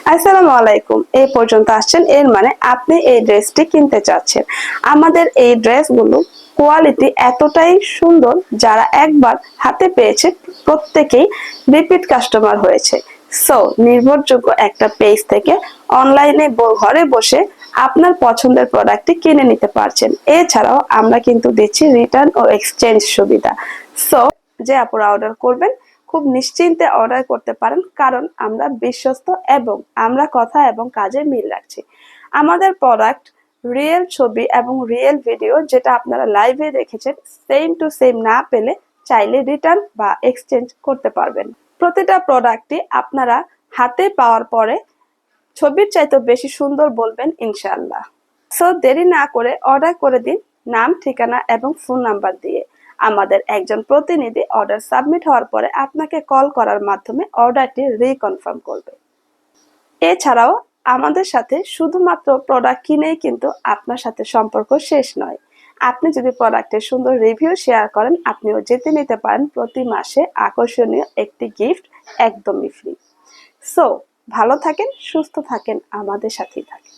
আসসালামু আলাইকুম। এই পর্যন্ত আসছেন, এর মানে আপনি এই ড্রেসটি কিনতে চাচ্ছেন। আমাদের এই ড্রেসগুলো কোয়ালিটি এতটাই সুন্দর, যারা একবার হাতে পেয়েছে প্রত্যেকেই রিপিট কাস্টমার হয়েছে। সো নির্ভরযোগ্য একটা পেজ থেকে অনলাইনে ঘরে বসে আপনার পছন্দের প্রোডাক্টটি কিনে নিতে পারছেন। এছাড়াও আমরা কিন্তু দিচ্ছি রিটার্ন ও এক্সচেঞ্জ সুবিধা। সো যে আপনারা অর্ডার করবেন খুব নিশ্চিন্তে অর্ডার করতে পারেন, কারণ আমরা বিশ্বস্ত এবং আমরা কথা এবং কাজে মিল রাখছি। আমাদের প্রোডাক্ট রিয়েল ছবি এবং রিয়েল ভিডিও, যেটা আপনারা লাইভে দেখেছেন, সেম টু সেম না পেলে চাইলে রিটার্ন বা এক্সচেঞ্জ করতে পারবেন। প্রতিটা প্রোডাক্টই আপনারা হাতে পাওয়ার পরে ছবির চাইতে বেশি সুন্দর বলবেন ইনশাআল্লাহ। সো দেরি না করে অর্ডার করে দিন নাম, ঠিকানা এবং ফোন নাম্বার দিয়ে। আমাদের একজন প্রতিনিধি অর্ডার সাবমিট হওয়ার পরে আপনাকে কল করার মাধ্যমে অর্ডারটি রিকনফার্ম করবে। এছাড়াও আমাদের সাথে শুধুমাত্র প্রোডাক্ট কিনেই কিন্তু আপনার সাথে সম্পর্ক শেষ নয়। আপনি যদি প্রোডাক্টের সুন্দর রিভিউ শেয়ার করেন, আপনিও জিতে নিতে পারেন প্রতি মাসে আকর্ষণীয় একটি গিফট, একদমই ফ্রি। সো ভালো থাকেন, সুস্থ থাকেন, আমাদের সাথেই থাকেন।